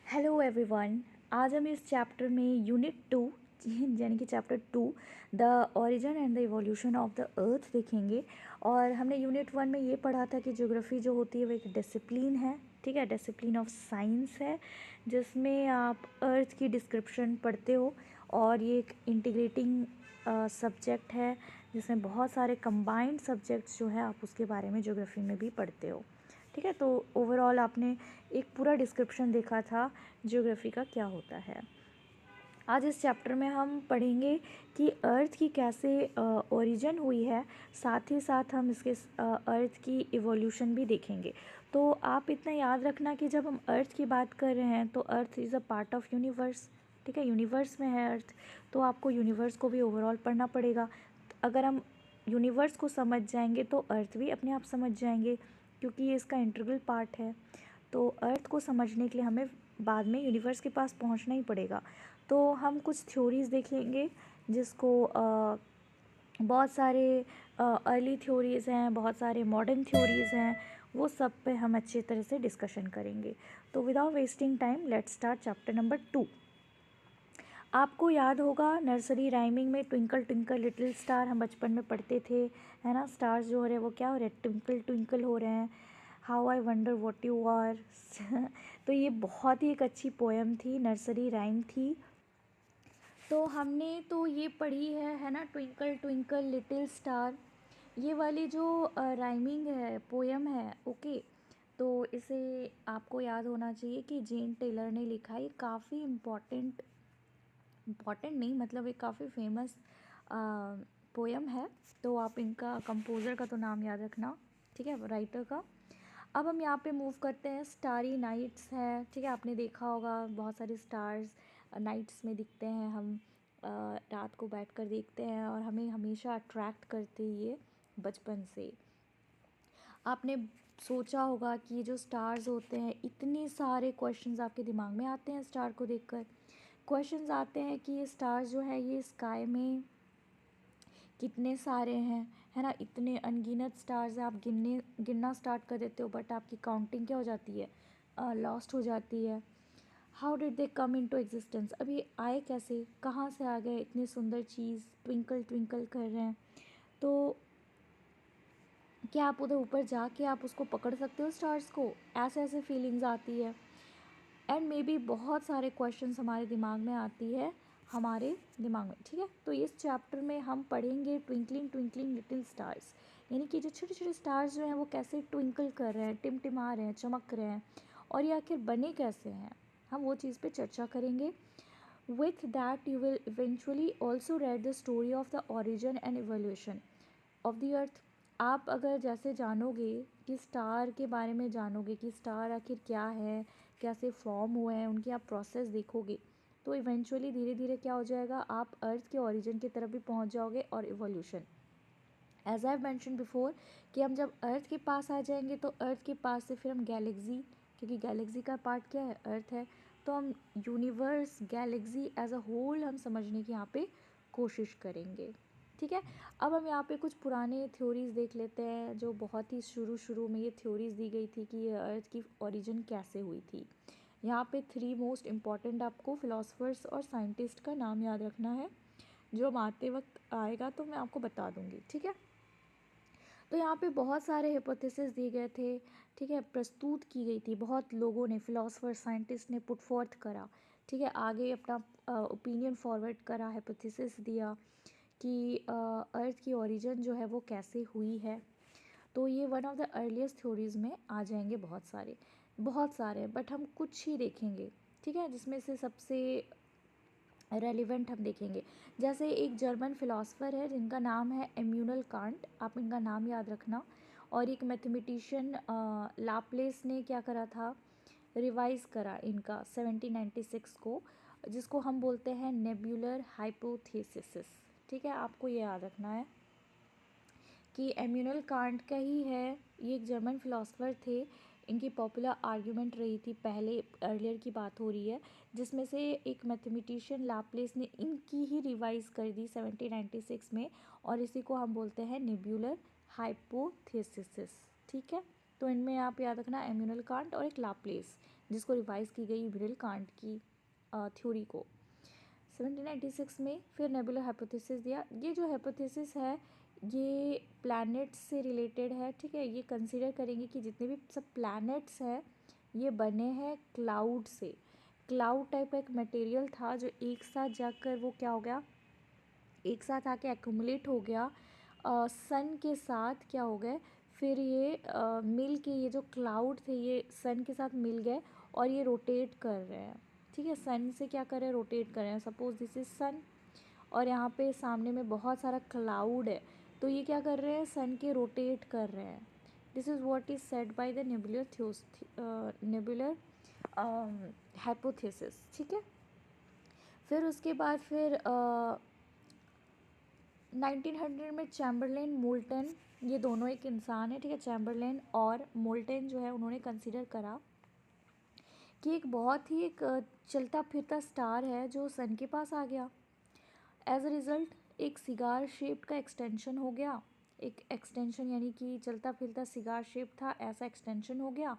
Hello everyone. आज हम इस चैप्टर में यूनिट 2 यानी कि chapter 2 the origin and the evolution of the earth देखेंगे। और हमने यूनिट 1 में ये पढ़ा था कि ज्योग्राफी जो होती है वो एक डिसिप्लिन है, ठीक है, डिसिप्लिन ऑफ साइंस है, जिसमें आप अर्थ की डिस्क्रिप्शन पढ़ते हो और ये एक इंटीग्रेटिंग सब्जेक्ट है जिसमें बहुत सारे कंबाइंड सब्जेक्ट्स जो है आप उसके बारे में ज्योग्राफी में भी पढ़ते हो, ठीक है। तो ओवरऑल आपने एक पूरा डिस्क्रिप्शन देखा था ज्योग्राफी का क्या होता है। आज इस चैप्टर में हम पढ़ेंगे कि अर्थ की कैसे ओरिजिन हुई है, साथ ही साथ हम इसके अर्थ की इवोल्यूशन भी देखेंगे। तो आप इतना याद रखना कि जब हम अर्थ की बात कर रहे हैं तो earth is a part of universe, ठीक है, यूनिवर्स में है अर्थ, तो आपको यूनिवर्स को भी ओवरऑल पढ़ना पड़ेगा। अगर हम यूनिवर्स को समझ जाएंगे तो अर्थ भी अपने आप समझ जाएंगे, क्योंकि ये इसका इंटीग्रल पार्ट है। तो अर्थ को समझने के लिए हमें बाद में यूनिवर्स के पास पहुंचना ही पड़ेगा। तो हम कुछ थ्योरीज़ देखेंगे जिसको बहुत सारे अर्ली थ्योरीज़ हैं, बहुत सारे मॉडर्न थ्योरीज़ हैं, वो सब पे हम अच्छी तरह से डिस्कशन करेंगे। तो without wasting time let's start chapter number 2। आपको याद होगा नर्सरी राइमिंग में ट्विंकल ट्विंकल लिटिल स्टार हम बचपन में पढ़ते थे, है ना। स्टार्स जो हो रहे हैं वो क्या हो रहे हैं, ट्विंकल ट्विंकल हो रहे हैं, how I wonder what you are. तो ये बहुत ही एक अच्छी पोएम थी, नर्सरी राइम थी। तो हमने तो ये पढ़ी है ना, ट्विंकल ट्विंकल लिटिल स्टार, ये वाली जो राइमिंग है, पोएम है, ओके। तो इसे आपको याद होना चाहिए कि जेन टेलर ने लिखा है। ये काफ़ी इम्पॉर्टेंट नहीं, मतलब एक काफ़ी फेमस पोएम है। तो आप इनका कंपोज़र का तो नाम याद रखना, ठीक है, राइटर का। अब हम यहाँ पे मूव करते हैं। स्टारी नाइट्स है, ठीक है, आपने देखा होगा बहुत सारे स्टार्स नाइट्स में दिखते हैं। हम रात को बैठकर देखते हैं और हमें हमेशा अट्रैक्ट करते ये बचपन से। आपने सोचा होगा कि ये जो स्टार्स होते हैं, इतने सारे क्वेश्चंस आपके दिमाग में आते हैं स्टार को देखकर। क्वेश्चंस आते हैं कि ये स्टार्स जो है ये स्काई में कितने सारे हैं, है ना। इतने अनगिनत स्टार्स हैं, आप गिनना स्टार्ट कर देते हो, बट आपकी काउंटिंग क्या हो जाती है, लॉस्ट हो जाती है। How did they come into existence, अभी आए कैसे, कहाँ से आ गए, इतनी सुंदर चीज़ ट्विंकल ट्विंकल कर रहे हैं। तो क्या आप उधर ऊपर जाके आप उसको पकड़ सकते हो स्टार्स को, ऐसे ऐसे फीलिंग्स आती है। एंड मे बी बहुत सारे क्वेश्चंस हमारे दिमाग में आती है, हमारे दिमाग में, ठीक है। तो इस चैप्टर में हम पढ़ेंगे ट्विंकलिंग ट्विंकलिंग लिटिल स्टार्स, यानी कि जो छोटे छोटे स्टार्स जो हैं वो कैसे ट्विंकल कर रहे हैं, टिमटिमा रहे हैं, चमक रहे हैं, और ये आखिर बने कैसे हैं, हम वो चीज़ पे चर्चा करेंगे। With that you will eventually also read the story of the origin and evolution of the earth. आप अगर जैसे जानोगे कि स्टार के बारे में जानोगे कि स्टार आखिर क्या है, कैसे फॉर्म हुए हैं, उनकी आप प्रोसेस देखोगे, तो इवेंचुअली धीरे धीरे क्या हो जाएगा, आप अर्थ के ओरिजिन की तरफ भी पहुंच जाओगे और evolution. As I mention before कि हम जब अर्थ के पास आ जाएंगे तो अर्थ के पास से फिर हम गैलेक्सी, क्योंकि गैलेक्सी का पार्ट क्या है, अर्थ है, तो हम universe galaxy as a whole हम समझने की यहाँ पे कोशिश करेंगे, ठीक है। अब हम यहाँ पे कुछ पुराने थ्योरीज़ देख लेते हैं, जो बहुत ही शुरू में ये थ्योरीज़ दी गई थी कि ये अर्थ की ओरिजिन कैसे हुई थी। यहाँ पे 3 मोस्ट इम्पॉर्टेंट आपको फिलोसफर्स और साइंटिस्ट का नाम याद रखना है, जो हम आते वक्त आएगा तो मैं आपको बता दूँगी, ठीक है। तो यहाँ पे बहुत सारे हाइपोथेसिस दिए गए थे, ठीक है, प्रस्तुत की गई थी, बहुत लोगों ने, फिलोसफर साइंटिस्ट ने पुट फोर्थ करा, ठीक है, आगे अपना ओपिनियन फॉरवर्ड करा, हाइपोथेसिस दिया कि अर्थ की ओरिजिन जो है वो कैसे हुई है। तो ये one of the earliest theories में आ जाएंगे बहुत सारे, बट हम कुछ ही देखेंगे, ठीक है, जिसमें से सबसे रेलिवेंट हम देखेंगे। जैसे एक जर्मन फ़िलासफ़र है जिनका नाम है इमैनुअल कांट, आप इनका नाम याद रखना। और एक मैथमेटिशियन लाप्लेस ने क्या करा था, रिवाइज़ करा इनका 1796 को, जिसको हम बोलते हैं नेबुलर हाइपोथेसिस, ठीक है, आपको ये याद रखना है कि इमैनुअल कांट का ही है। ये एक जर्मन फ़िलासफ़र थे, इनकी पॉपुलर आर्ग्यूमेंट रही थी, पहले अर्लियर की बात हो रही है, जिसमें से एक मैथमेटिशियन लाप्लेस ने इनकी ही रिवाइज़ कर दी 1796 में, और इसी को हम बोलते हैं नेबुलर हाइपोथेसिस, ठीक है। तो इनमें आप याद रखना इमैनुअल कांट और एक लाप्लेस, जिसको रिवाइज की गई इम्मानुएल कांट की थ्योरी को। 1796 में फिर नेबुलर हाइपोथेसिस दिया। ये जो हाइपोथेसिस है ये प्लैनेट्स से रिलेटेड है, ठीक है। ये कंसीडर करेंगे कि जितने भी सब प्लैनेट्स हैं ये बने हैं क्लाउड से। क्लाउड टाइप का एक मटेरियल था जो एक साथ जाकर वो क्या हो गया, एक साथ आके एक्यूमुलेट हो गया सन के साथ, क्या हो गए फिर ये मिल के, ये जो क्लाउड थे ये सन के साथ मिल गए और ये रोटेट कर रहे हैं, ठीक है। सन से क्या कर रहे हैं, रोटेट कर रहे हैं। सपोज दिस इज सन और यहाँ पे सामने में बहुत सारा क्लाउड है, तो ये क्या कर रहे हैं, सन के रोटेट कर रहे हैं। This is what is said by the nebular hypothesis, ठीक है। फिर उसके बाद फिर 1900 में चैम्बरलेन मोल्टन, ये दोनों एक इंसान है, ठीक है। चैम्बरलेन और मोल्टन जो है उन्होंने कंसीडर करा कि एक बहुत ही एक चलता फिरता स्टार है जो सन के पास आ गया। एज अ रिज़ल्ट एक सिगार शेप का एक्सटेंशन हो गया, एक एक्सटेंशन यानी कि चलता फिरता सिगार शेप था, ऐसा एक्सटेंशन हो गया।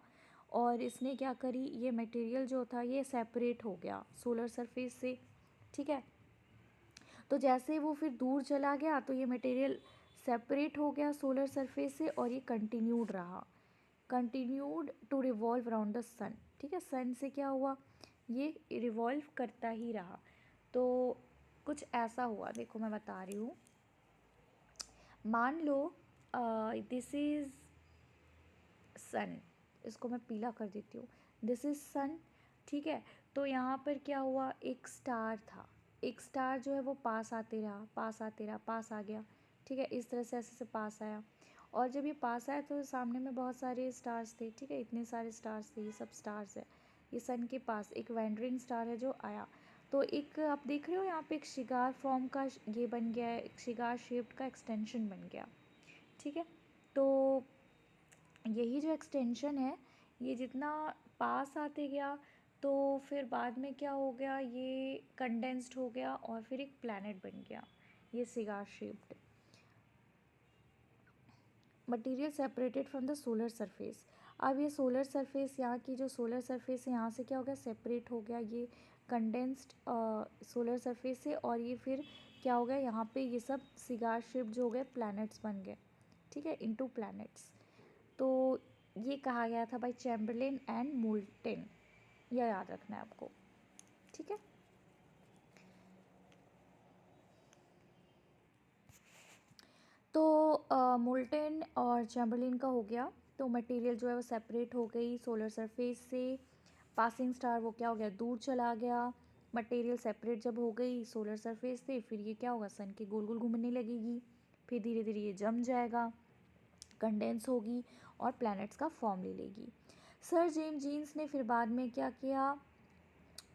और इसने क्या करी, ये मटेरियल जो था ये सेपरेट हो गया सोलर सरफेस से, ठीक है। तो जैसे वो फिर दूर चला गया तो ये मटेरियल सेपरेट हो गया सोलर सरफेस से और ये कंटिन्यूड रहा, continued to revolve around the sun, ठीक है। सन से क्या हुआ, ये रिवॉल्व करता ही रहा। तो कुछ ऐसा हुआ, देखो मैं बता रही हूँ। मान लो दिस इज़ सन, इसको मैं पीला कर देती हूँ, दिस इज़ सन, ठीक है। तो यहाँ पर क्या हुआ, एक स्टार था, एक स्टार जो है वो पास आते रहा, पास आते रहा, पास आ गया, ठीक है। इस तरह से ऐसे से पास आया और जब ये पास आया तो सामने में बहुत सारे स्टार्स थे, ठीक है। इतने सारे स्टार्स थे, ये सब स्टार्स है। ये सन के पास एक वैंडरिंग स्टार है जो आया, तो एक आप देख रहे हो यहाँ पे एक शिगार फॉर्म का ये बन गया है, एक शिगार शेप्ड का एक्सटेंशन बन गया, ठीक है। तो यही जो एक्सटेंशन है ये जितना पास आते गया तो फिर बाद में क्या हो गया, ये कंडेंस्ड हो गया और फिर एक प्लैनेट बन गया, ये cigar shaped material separated from the solar surface. अब ये सोलर सरफेस, यहाँ की जो सोलर सरफेस है यहाँ से क्या हो गया, सेपरेट हो गया ये कंडेंस्ड सोलर सरफेस से, और ये फिर क्या हो गया, यहाँ पे ये सब सिगार शेप जो हो गए प्लैनेट्स बन गए, ठीक है, इनटू प्लैनेट्स। तो ये कहा गया था बाय चैम्बरलेन एंड मोल्टन, यह याद रखना है आपको, ठीक है। तो मोल्टन और चैम्बरलेन का हो गया, तो मटेरियल जो है वो सेपरेट हो गई सोलर सरफेस से, पासिंग स्टार वो क्या हो गया, दूर चला गया। मटेरियल सेपरेट जब हो गई सोलर सरफेस से, फिर ये क्या होगा, सन के गोल गोल घूमने लगेगी, फिर धीरे धीरे ये जम जाएगा, कंडेंस होगी और प्लैनेट्स का फॉर्म ले लेगी। सर जेम्स जीन्स ने फिर बाद में क्या किया,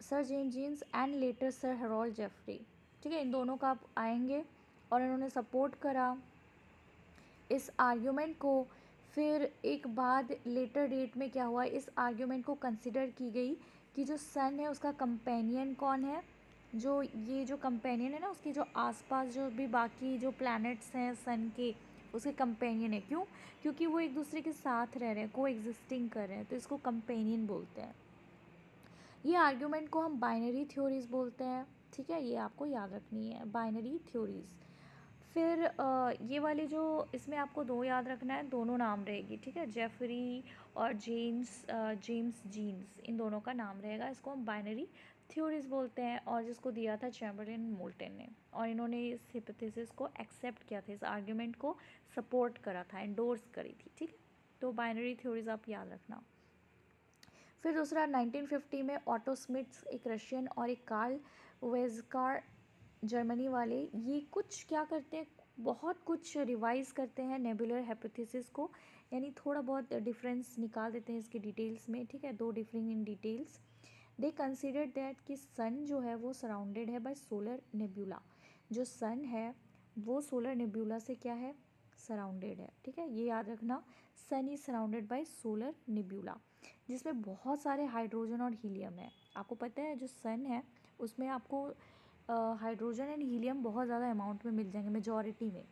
sir James Jeans and later sir Harold Jeffrey, ठीक है, इन दोनों का आप आएंगे और इन्होंने सपोर्ट करा इस आर्ग्यूमेंट को। फिर एक बाद लेटर डेट में क्या हुआ, इस आर्ग्यूमेंट को कंसिडर की गई कि जो सन है उसका कंपेनियन कौन है, जो ये जो कंपेनियन है ना उसके जो आसपास जो भी बाकी जो प्लैनेट्स हैं सन के उसके कंपेनियन है। क्यों, क्योंकि वो एक दूसरे के साथ रह रहे हैं, को एग्जिस्टिंग कर रहे हैं, तो इसको कंपेनियन बोलते हैं। ये आर्ग्यूमेंट को हम बाइनरी थ्योरीज बोलते हैं, ठीक है, ये आपको याद रखनी है, बाइनरी थ्योरीज। फिर ये वाले जो इसमें आपको दो याद रखना है, दोनों नाम रहेगी, ठीक है, जेफरी और जेम्स जीन्स, इन दोनों का नाम रहेगा। इसको हम बाइनरी थ्योरीज बोलते हैं और जिसको दिया था चैम्बरलेन मोल्टन ने, और इन्होंने इस हिपोथेसिस को एक्सेप्ट किया था, इस आर्ग्यूमेंट को सपोर्ट करा था, एंडोर्स करी थी, ठीक है। तो बाइनरी थ्योरीज आप याद रखना। फिर दूसरा 1950 में ऑटो स्मिट्स एक रशियन और एक कार्ल वेज़कार जर्मनी वाले, ये कुछ क्या करते हैं, बहुत कुछ रिवाइज करते हैं नेबुलर हाइपोथेसिस को, यानी थोड़ा बहुत डिफरेंस निकाल देते हैं इसके डिटेल्स में, ठीक है, दो differing in details. They consider that कि सन जो है वो सराउंडेड है बाय सोलर नेबुला, जो सन है वो सोलर नेबुला से क्या है, सराउंडेड है, ठीक है, ये याद रखना। Sun is surrounded by solar nebula जिसमें बहुत सारे हाइड्रोजन और हीलियम है। आपको पता है जो सन है उसमें आपको हाइड्रोजन एंड हीलियम बहुत ज़्यादा अमाउंट में मिल जाएंगे, मेजॉरिटी में।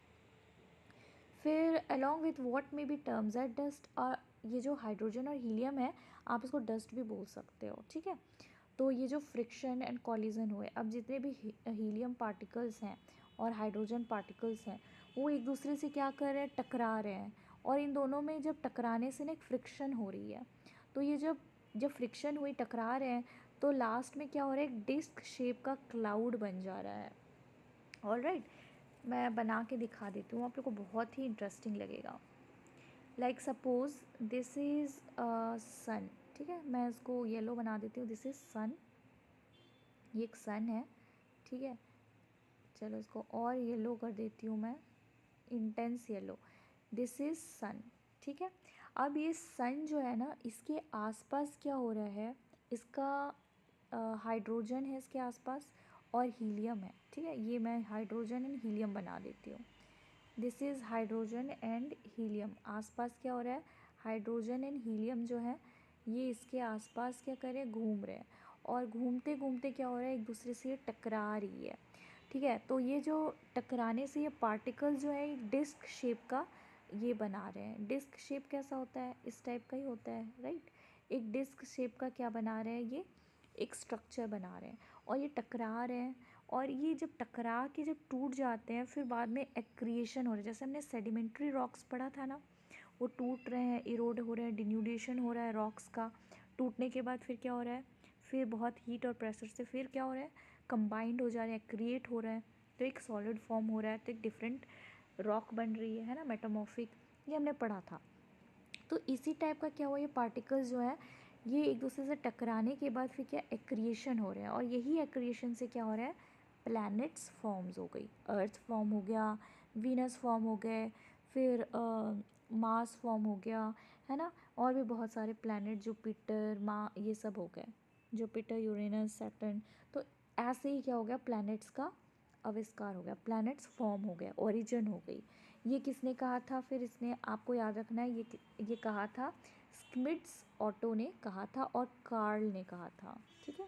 फिर along with what may be terms at dust, और ये जो हाइड्रोजन और हीलियम है आप इसको डस्ट भी बोल सकते हो, ठीक है। तो ये जो फ्रिक्शन एंड कॉलिजन हुए, अब जितने भी हीलियम पार्टिकल्स हैं और हाइड्रोजन पार्टिकल्स हैं वो एक दूसरे से क्या कर रहे हैं, टकरा रहे हैं, और इन दोनों में जब टकराने से ना एक फ्रिक्शन हो रही है। तो ये जब जब फ्रिक्शन हुई, टकरा रहे हैं, तो लास्ट में क्या हो रहा है, एक डिस्क शेप का क्लाउड बन जा रहा है। ऑलराइट, मैं बना के दिखा देती हूँ, आप लोग को बहुत ही इंटरेस्टिंग लगेगा। लाइक सपोज दिस इज़ सन, ठीक है, मैं इसको येलो बना देती हूँ, दिस इज़ सन, ये एक सन है, ठीक है। चलो इसको और येलो कर देती हूँ मैं, इंटेंस येलो, दिस इज़ सन, ठीक है। अब ये सन जो है ना, इसके आसपास क्या हो रहा है, इसका हाइड्रोजन है इसके आसपास और हीलियम है, ठीक है। ये मैं हाइड्रोजन एंड हीलियम बना देती हूँ, this is hydrogen and helium. आसपास क्या हो रहा है, हाइड्रोजन एंड हीलियम जो है ये इसके आसपास क्या कर रहे हैं, घूम रहे हैं, और घूमते घूमते क्या हो रहा है, एक दूसरे से ये टकरा रही है, ठीक है। तो ये जो टकराने से ये पार्टिकल जो है एक डिस्क शेप का ये बना रहे हैं। डिस्क शेप कैसा होता है, इस टाइप का ही होता है, राइट। एक डिस्क शेप का क्या बना रहे हैं, ये एक स्ट्रक्चर बना रहे हैं, और ये टकरा रहे हैं, और ये जब टकरा के जब टूट जाते हैं फिर बाद में एक्रिएशन हो रहा है। जैसे हमने सेडिमेंट्री रॉक्स पढ़ा था ना, वो टूट रहे हैं, इरोड हो रहे हैं, डिन्यूडेशन हो रहा है रॉक्स का, टूटने के बाद फिर क्या हो रहा है, फिर बहुत हीट और प्रेशर से फिर क्या हो रहा है, कंबाइंड हो जा रहे हैं, क्रिएट हो रहा है, तो एक सॉलिड फॉर्म हो रहा है, तो एक डिफरेंट रॉक बन रही है ना, मेटामॉर्फिक, ये हमने पढ़ा था। तो इसी टाइप का क्या हुआ, ये पार्टिकल्स जो है ये एक दूसरे से टकराने के बाद फिर क्या एक्रिएशन हो रहा है, और यही एक्रिएशन से क्या हो रहा है, प्लैनेट्स फॉर्म्स हो गई, अर्थ फॉर्म हो गया, वीनस फॉर्म हो गए, फिर मार्स फॉर्म हो गया, है ना, और भी बहुत सारे प्लैनेट, जुपिटर, ये सब हो गए, जुपिटर, यूरेनस, सैटर्न। तो ऐसे ही क्या हो गया, प्लैनेट्स का आविष्कार हो गया, प्लैनेट्स फॉर्म हो गया, ओरिजिन हो गई। ये किसने कहा था, फिर इसने आपको याद रखना है, ये कहा था स्मिट्स, ऑटो ने कहा था और कार्ल ने कहा था, ठीक है।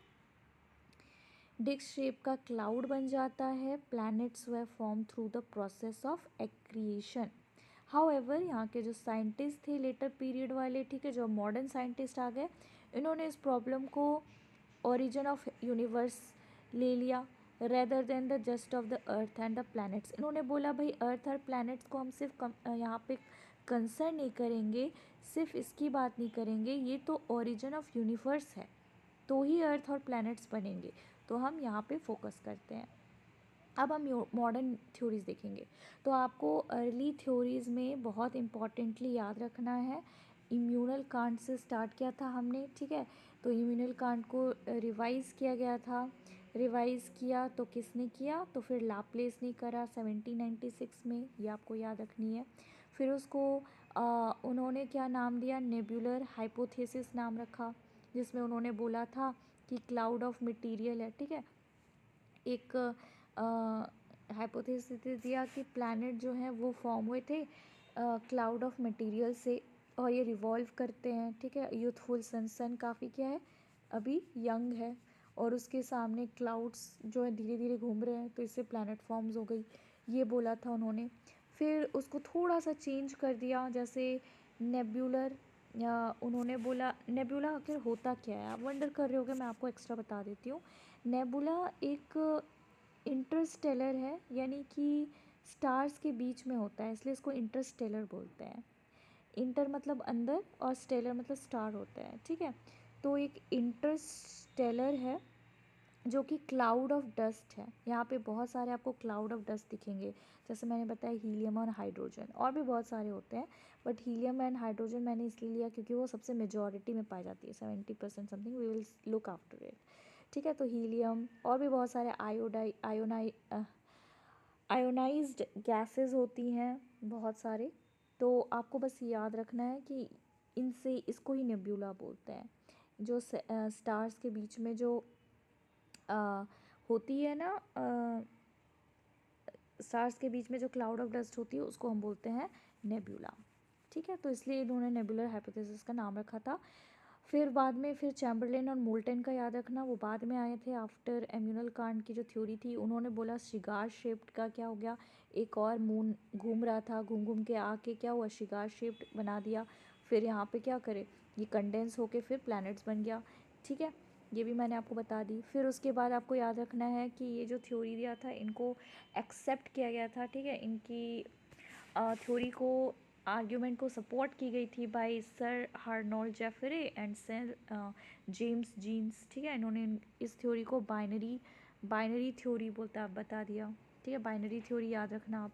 डिस्क शेप का क्लाउड बन जाता है, planets way form through the process of aeration. However यहाँ के जो साइंटिस्ट थे लेटर पीरियड वाले, ठीक है, जो मॉडर्न साइंटिस्ट आ गए, इन्होंने इस प्रॉब्लम को ओरिजिन ऑफ यूनिवर्स ले लिया, rather than the just of the earth and the planets. इन्होंने बोला भाई अर्थ और प्लैनेट्स को हम सिर्फ यहाँ पे कंसर्न नहीं करेंगे, सिर्फ इसकी बात नहीं करेंगे, ये तो ओरिजिन ऑफ यूनिवर्स है, तो ही अर्थ और प्लैनेट्स बनेंगे, तो हम यहाँ पे फोकस करते हैं। अब हम मॉडर्न थ्योरीज़ देखेंगे। तो आपको अर्ली थ्योरीज़ में बहुत इम्पॉर्टेंटली याद रखना है, इम्यूनल कांट से स्टार्ट किया था हमने, ठीक है। तो इम्यूनल कांट को रिवाइज़ किया गया था, रिवाइज़ किया तो किसने किया, तो फिर लाप्लेस ने करा 1796 में, ये आपको याद रखनी है। फिर उसको उन्होंने क्या नाम दिया, नेबुलर हाइपोथेसिस नाम रखा, जिसमें उन्होंने बोला था कि क्लाउड ऑफ मटेरियल है, ठीक है। एक हाइपोथेसिस दिया कि प्लैनेट जो हैं वो फॉर्म हुए थे क्लाउड ऑफ मटेरियल से, और ये रिवॉल्व करते हैं, ठीक है। यूथफुल सन काफ़ी क्या है, अभी यंग है, और उसके सामने क्लाउड्स जो है धीरे धीरे घूम रहे हैं, तो इससे प्लैनेट फॉर्म्स हो गई, ये बोला था उन्होंने। फिर उसको थोड़ा सा चेंज कर दिया, जैसे नेब्यूलर, या उन्होंने बोला नेबुला आखिर होता क्या है, आप वंडर कर रहे होगे, मैं आपको एक्स्ट्रा बता देती हूँ। नेबुला एक इंटरस्टेलर है, यानी कि स्टार्स के बीच में होता है, इसलिए इसको इंटरस्टेलर बोलते हैं। इंटर मतलब अंदर और स्टेलर मतलब स्टार होता है, ठीक है। तो एक इंटरस्टेलर है जो कि क्लाउड ऑफ डस्ट है। यहाँ पे बहुत सारे आपको क्लाउड ऑफ डस्ट दिखेंगे, जैसे मैंने बताया हीलियम और हाइड्रोजन, और भी बहुत सारे होते हैं, बट हीलियम एंड हाइड्रोजन मैंने इसलिए लिया क्योंकि वो सबसे मेजॉरिटी में पाई जाती है, 70% something, we will look after it, ठीक है। तो हीलियम और भी बहुत सारे आयोनाइज्ड गैसेस होती हैं बहुत सारे, तो आपको बस याद रखना है कि इनसे, इसको ही नेब्यूला बोलते हैं, जो स्टार्स के बीच में जो होती है ना, स्टार्स के बीच में जो क्लाउड ऑफ डस्ट होती है उसको हम बोलते हैं नेब्यूला, ठीक है। तो इसलिए इन्होंने नेबुलर हाइपोथेसिस का नाम रखा था। फिर बाद में फिर चैम्बरलेन और मोल्टन का याद रखना, वो बाद में आए थे आफ्टर इम्यूनल कांट की जो थ्योरी थी, उन्होंने बोला शिगार शेप्ड का क्या हो गया, एक और मून घूम रहा था, घूम घूम के आके क्या हुआ, शिगार शेप्ड बना दिया। फिर यहाँ पे क्या करे, ये कंडेंस होके फिर प्लैनेट्स बन गया, ठीक है। ये भी मैंने आपको बता दी। फिर उसके बाद आपको याद रखना है कि ये जो थ्योरी दिया था इनको एक्सेप्ट किया गया था, ठीक है। इनकी थ्योरी को, आर्ग्यूमेंट को सपोर्ट की गई थी by sir Harold Jeffreys and sir James Jeans, ठीक है। इन्होंने इस थ्योरी को बाइनरी थ्योरी बोलता बता दिया, ठीक है। बाइनरी थ्योरी याद रखना आप।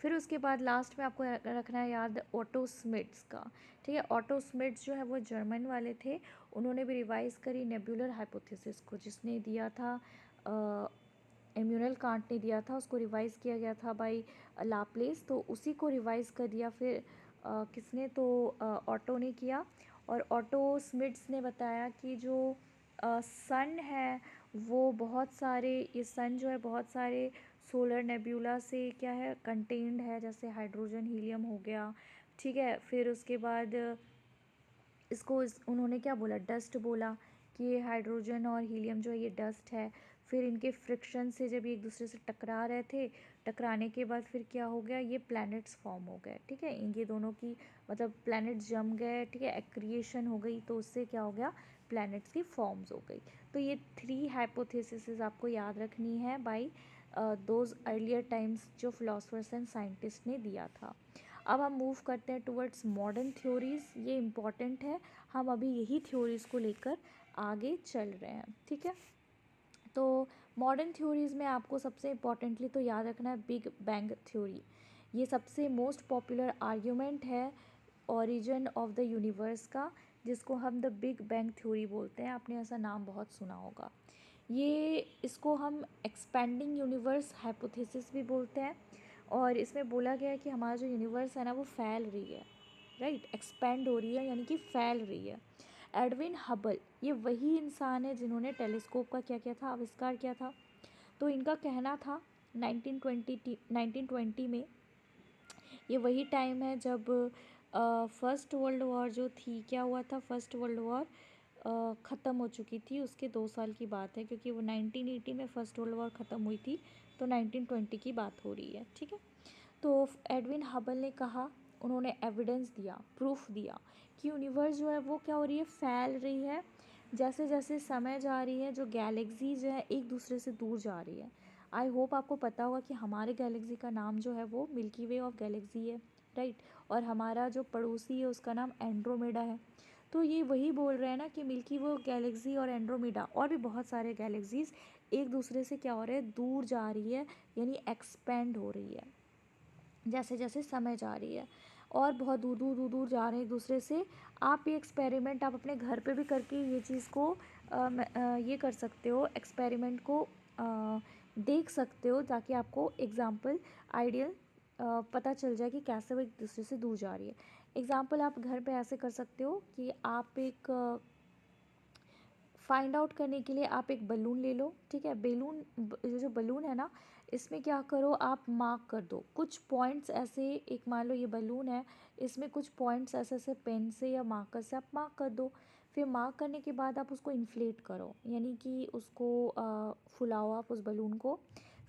फिर उसके बाद लास्ट में आपको रखना है याद ऑटो स्मिट्स का, ठीक है। ऑटो स्मिट्स जो है वो जर्मन वाले थे। उन्होंने भी रिवाइज करी नेबुलर हाइपोथेसिस को, जिसने दिया था इम्यूनल कांट ने दिया था, उसको रिवाइज किया गया था बाय लाप्लेस, तो उसी को रिवाइज कर दिया फिर किसने, तो ऑटो ने किया। और ऑटो स्मिट्स ने बताया कि जो सन है वो बहुत सारे, ये सन जो है बहुत सारे सोलर नेब्यूला से क्या है कंटेन्ड है, जैसे हाइड्रोजन हीलियम हो गया, ठीक है। फिर उसके बाद उन्होंने क्या बोला, डस्ट बोला कि ये हाइड्रोजन और हीलियम जो है ये डस्ट है। फिर इनके फ्रिक्शन से जब ये एक दूसरे से टकरा रहे थे, टकराने के बाद फिर क्या हो गया, ये प्लैनेट्स फॉर्म हो गए, ठीक है। इनके दोनों की मतलब प्लैनेट्स जम गए, ठीक है, एक्रिएशन हो गई, तो उससे क्या हो गया, प्लैनेट्स की फॉर्म्स हो गई। तो ये 3 हाइपोथेसिस आपको याद रखनी है बाई दोज अर्लियर टाइम्स जो फिलोसफर्स एंड साइंटिस्ट ने दिया था। अब हम मूव करते हैं टुवर्ड्स मॉडर्न थ्योरीज़, ये इम्पॉर्टेंट है, हम अभी यही थ्योरीज़ को लेकर आगे चल रहे हैं, ठीक है। तो मॉडर्न थ्योरीज़ में आपको सबसे इम्पॉर्टेंटली तो याद रखना है बिग बैंग थ्योरी। ये सबसे मोस्ट पॉपुलर आर्ग्यूमेंट है ओरिजिन ऑफ द यूनिवर्स का, जिसको हम द बिग बैंग थ्योरी बोलते हैं। आपने ऐसा नाम बहुत सुना होगा। ये इसको हम एक्सपेंडिंग यूनिवर्स हाइपोथेसिस भी बोलते हैं। और इसमें बोला गया है कि हमारा जो यूनिवर्स है ना वो फैल रही है, राइट, एक्सपेंड हो रही है, यानी कि फैल रही है। एडविन हबल ये वही इंसान है जिन्होंने टेलीस्कोप का क्या किया था, आविष्कार किया था। तो इनका कहना था 1920 में, ये वही टाइम है जब फर्स्ट वर्ल्ड वॉर जो थी, क्या हुआ था, फर्स्ट वर्ल्ड वॉर ख़त्म हो चुकी थी, उसके 2 साल की बात है, क्योंकि वो 1980 में फर्स्ट वर्ल्ड वॉर ख़त्म हुई थी, तो 1920 की बात हो रही है, ठीक है। तो एडविन हबल ने कहा, उन्होंने एविडेंस दिया, प्रूफ दिया कि यूनिवर्स जो है वो क्या हो रही है, फैल रही है। जैसे जैसे समय जा रही है, जो गैलेक्सीज है एक दूसरे से दूर जा रही है। आई होप आपको पता होगा कि हमारे गैलेक्सी का नाम जो है वो मिल्की वे ऑफ गैलेक्सी है, राइट। और हमारा जो पड़ोसी है उसका नाम एंड्रोमेडा है। तो ये वही बोल रहे हैं ना कि मिल्की वे गैलेक्सी और एंड्रोमेडा और भी बहुत सारे गैलेक्सीज एक दूसरे से क्या हो रहे हैं, दूर जा रही है, यानी एक्सपेंड हो रही है जैसे जैसे समय जा रही है, और बहुत दूर दूर दूर दूर जा रहे हैं एक दूसरे से। आप ये एक्सपेरिमेंट आप अपने घर पे भी करके ये चीज़ को ये कर सकते हो, एक्सपेरिमेंट को देख सकते हो, ताकि आपको एग्जाम्पल आइडियल पता चल जाए कि कैसे वो एक दूसरे से दूर जा रही है। एग्जाम्पल आप घर पे ऐसे कर सकते हो कि आप एक फाइंड आउट करने के लिए आप एक बलून ले लो, ठीक है। ये जो बलून है ना, इसमें क्या करो, आप मार्क कर दो कुछ पॉइंट्स ऐसे, एक मान लो ये बलून है, इसमें कुछ पॉइंट्स ऐसे ऐसे पेन से या मार्कर से आप मार्क कर दो। फिर मार्क करने के बाद आप उसको इन्फ्लेट करो, यानी कि उसको फुलाओ आप उस बलून को।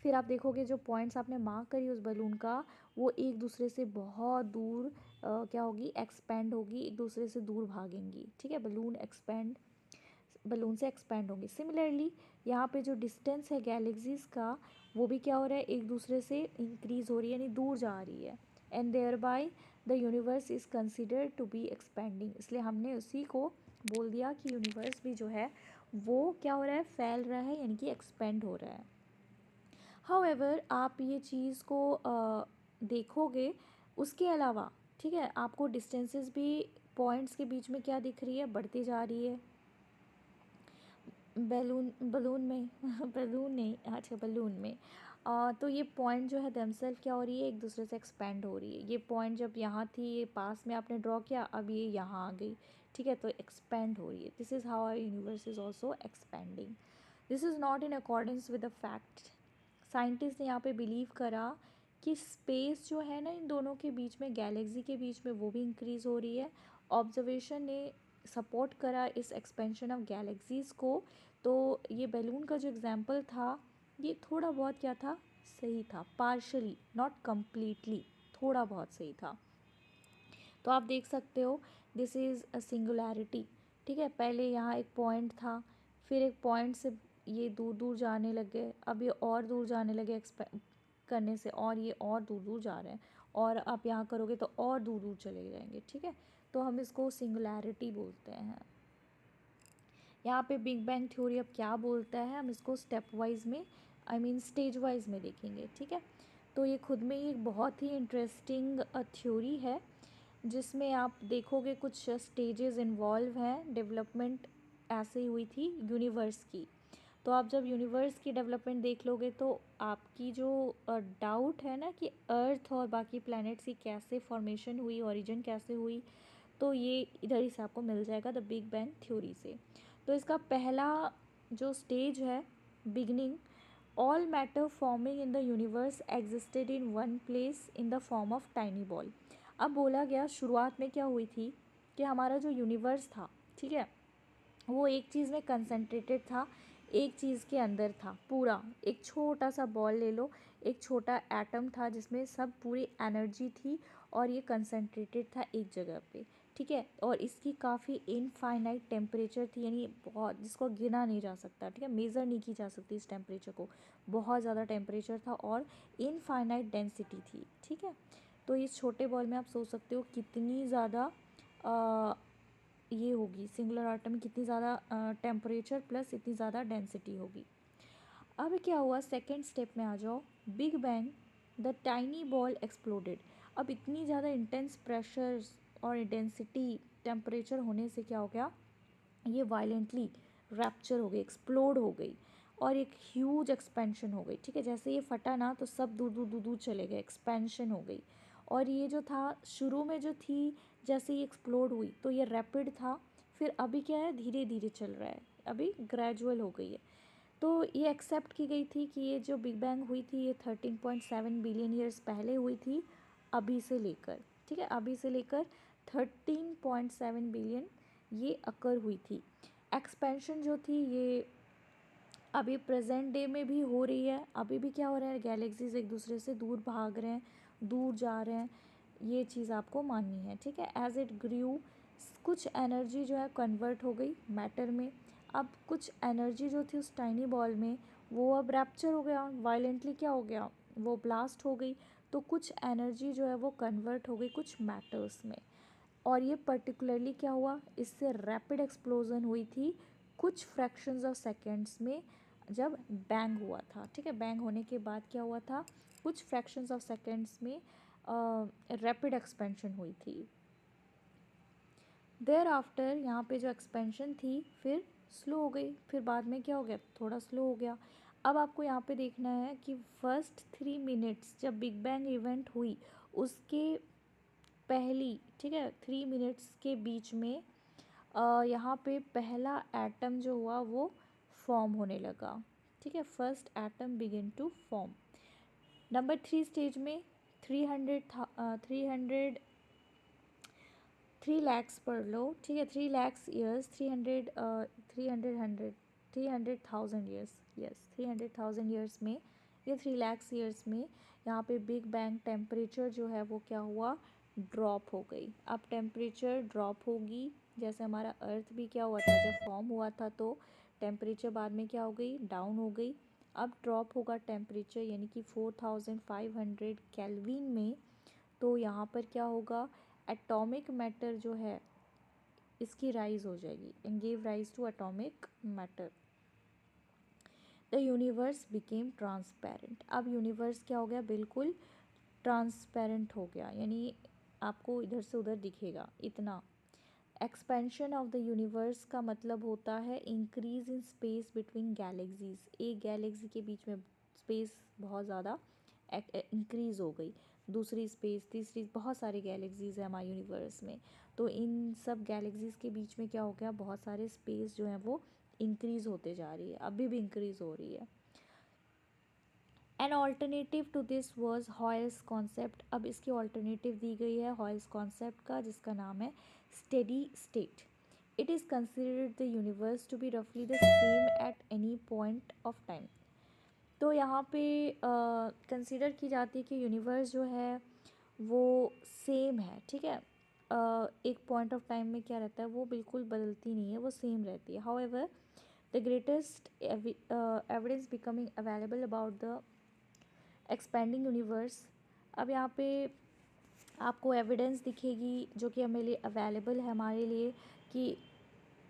फिर आप देखोगे जो पॉइंट्स आपने मार्क करी उस बलून का, वो एक दूसरे से बहुत दूर क्या होगी, एक्सपेंड होगी, एक दूसरे से दूर भागेंगी, ठीक है। बलून से एक्सपेंड होंगे। सिमिलरली यहाँ पे जो डिस्टेंस है गैलेक्सीज का, वो भी क्या हो रहा है, एक दूसरे से इंक्रीज हो रही है, यानी दूर जा रही है। And thereby the universe is considered to be expanding, इसलिए हमने उसी को बोल दिया कि यूनिवर्स भी जो है वो क्या हो रहा है, फैल रहा है, यानी कि एक्सपेंड हो रहा है। हाउएवर आप ये चीज़ को देखोगे, उसके अलावा, ठीक है, आपको डिस्टेंसेस भी पॉइंट्स के बीच में क्या दिख रही है, बढ़ती जा रही है। बलून में बलून नहीं, अच्छा बलून में तो ये पॉइंट जो है दमसेल्फ क्या हो रही है, एक दूसरे से एक्सपेंड हो रही है। ये पॉइंट जब यहाँ थी, ये पास में आपने ड्रॉ किया, अब ये यहाँ आ गई, ठीक है, तो एक्सपेंड हो रही है। This is how our universe is also expanding. This is not in accordance with the fact. Scientist ने यहाँ पे बिलीव करा कि स्पेस जो है ना इन दोनों के बीच में, गैलेक्सी के बीच में, वो भी इंक्रीज़ हो रही है। ऑब्जर्वेशन ने सपोर्ट करा इस एक्सपेंशन ऑफ गैलेक्सीज़ को। तो ये बैलून का जो एग्जांपल था, ये थोड़ा बहुत क्या था, सही था, पार्शली, नॉट कम्प्लीटली, थोड़ा बहुत सही था। तो आप देख सकते हो दिस इज़ अ सिंगुलैरिटी, ठीक है। पहले यहाँ एक पॉइंट था, फिर एक पॉइंट से ये दूर दूर जाने लगे, अब ये और दूर जाने लगे एक्सपेंड करने से, और ये और दूर दूर जा रहे हैं, और आप यहाँ करोगे तो और दूर दूर चले जाएंगे, ठीक है। तो हम इसको सिंगुलैरिटी बोलते हैं। यहाँ पे बिग बैंग थ्योरी अब क्या बोलता है, हम इसको स्टेप वाइज में, आई मीन स्टेज वाइज में देखेंगे, ठीक है। तो ये खुद में ही एक बहुत ही इंटरेस्टिंग थ्योरी है, जिसमें आप देखोगे कुछ स्टेजेस इन्वॉल्व हैं। डेवलपमेंट ऐसे ही हुई थी यूनिवर्स की। तो आप जब यूनिवर्स की डेवलपमेंट देख लोगे तो आपकी जो डाउट है ना कि अर्थ और बाकी प्लैनेट्स की कैसे फॉर्मेशन हुई, ओरिजिन कैसे हुई, तो ये इधर ही से आपको मिल जाएगा द बिग बैंग थ्योरी से। तो इसका पहला जो स्टेज है, beginning, all matter forming in the universe existed in one place in the form of tiny ball. अब बोला गया शुरुआत में क्या हुई थी कि हमारा जो यूनिवर्स था, ठीक है, वो एक चीज़ में कंसंट्रेटेड था, एक चीज़ के अंदर था पूरा। एक छोटा सा बॉल ले लो, एक छोटा एटम था जिसमें सब पूरी एनर्जी थी, और ये कंसंट्रेटेड था एक जगह पे, ठीक है। और इसकी काफ़ी इनफाइनाइट टेम्परेचर थी, यानी बहुत, जिसको गिना नहीं जा सकता, ठीक है, मेज़र नहीं की जा सकती इस टेम्परेचर को। बहुत ज़्यादा टेम्परेचर था और इनफाइनाइट डेंसिटी थी, ठीक है। तो इस छोटे बॉल में आप सोच सकते हो कितनी ज़्यादा ये होगी, सिंगुलर आटम में कितनी ज़्यादा टेम्परेचर प्लस इतनी ज़्यादा डेंसिटी होगी। अब क्या हुआ, सेकेंड स्टेप में आ जाओ, big bang, the tiny ball exploded. अब इतनी ज़्यादा इंटेंस प्रेशर और डेंसिटी टेम्परेचर होने से क्या हो गया, ये वायलेंटली रैप्चर हो गई, एक्सप्लोड हो गई, और एक ह्यूज एक्सपेंशन हो गई, ठीक है। जैसे ये फटा ना तो सब दूर दूर दूर दूर चले गए, एक्सपेंशन हो गई। और ये जो था शुरू में जो थी, जैसे ये एक्सप्लोड हुई तो ये रैपिड था, फिर अभी क्या है, धीरे धीरे चल रहा है, अभी ग्रेजुअल हो गई है। तो ये एक्सेप्ट की गई थी कि ये जो बिग बैंग हुई थी ये 13.7 बिलियन ईयर्स पहले हुई थी, अभी से लेकर, ठीक है, अभी से लेकर 13.7 बिलियन ये अकर हुई थी। एक्सपेंशन जो थी ये अभी प्रेजेंट डे में भी हो रही है, अभी भी क्या हो रहा है, गैलेक्सीज एक दूसरे से दूर भाग रहे हैं, दूर जा रहे हैं, ये चीज़ आपको माननी है, ठीक है। एज इट ग्रू, कुछ एनर्जी जो है कन्वर्ट हो गई मैटर में। अब कुछ एनर्जी जो थी उस टाइनी बॉल में, वो अब रैप्चर हो गया, वायलेंटली क्या हो गया, वो ब्लास्ट हो गई। तो कुछ एनर्जी जो है वो कन्वर्ट हो गई कुछ मैटर्स में, और ये पर्टिकुलरली क्या हुआ, इससे रैपिड एक्सप्लोजन हुई थी कुछ फ्रैक्शंस ऑफ सेकेंड्स में जब बैंग हुआ था, ठीक है। बैंग होने के बाद क्या हुआ था, कुछ फ्रैक्शंस ऑफ सेकेंड्स में रैपिड एक्सपेंशन हुई थी। देयर आफ्टर यहाँ पे जो एक्सपेंशन थी फिर स्लो हो गई, फिर बाद में क्या हो गया, थोड़ा स्लो हो गया। अब आपको यहाँ पे देखना है कि फर्स्ट 3 मिनट्स जब बिग बैंग इवेंट हुई उसके पहली, ठीक है, 3 मिनट्स के बीच में यहाँ पे पहला एटम जो हुआ वो फॉर्म होने लगा, ठीक है। First atom begin to form. Number 3 stage में 3 लैक्स पढ़ लो, ठीक है, 3 lakhs years, 300,000 years, yes, 300,000 years में, ये 3 लैक्स ईयर्स में यहाँ पे बिग बैंग टेम्परेचर जो है वो क्या हुआ, ड्रॉप हो गई। अब टेम्परेचर ड्रॉप होगी, जैसे हमारा अर्थ भी क्या हुआ था जब फॉर्म हुआ था, तो टेम्परेचर बाद में क्या हो गई, डाउन हो गई। अब ड्रॉप होगा टेम्परेचर, यानी कि 4500 केल्विन में। तो यहाँ पर क्या होगा, एटॉमिक मैटर जो है इसकी राइज हो जाएगी, and give rise to atomic matter. The universe became transparent. अब यूनिवर्स क्या हो गया, बिल्कुल ट्रांसपेरेंट हो गया, यानी आपको इधर से उधर दिखेगा इतना। एक्सपेंशन ऑफ द यूनिवर्स का मतलब होता है increase in space between galaxies. एक गैलेक्सी के बीच में स्पेस बहुत ज़्यादा इंक्रीज़ हो गई, दूसरी स्पेस, तीसरी, बहुत सारी गैलेक्सीज है हमारे यूनिवर्स में। तो इन सब गैलेक्सीज के बीच में क्या हो गया, बहुत सारे स्पेस जो है वो इंक्रीज़ होते जा रही है, अभी भी इंक्रीज़ हो रही है। An alternative to this was Hoyle's concept. अब इसकी ऑल्टरनेटिव दी गई है हॉयल्स कॉन्सेप्ट का, जिसका नाम है steady state. It is considered the universe to be रफली the same at any point of time. तो यहाँ पे कंसिडर की जाती है कि यूनिवर्स जो है वो सेम है, ठीक है, एक पॉइंट ऑफ टाइम में क्या रहता है, वो बिल्कुल बदलती नहीं है, वो सेम रहती है. However the greatest evidence becoming available about the expanding universe. अब यहाँ पे आपको एविडेंस दिखेगी जो कि हमारे लिए अवेलेबल है, हमारे लिए, कि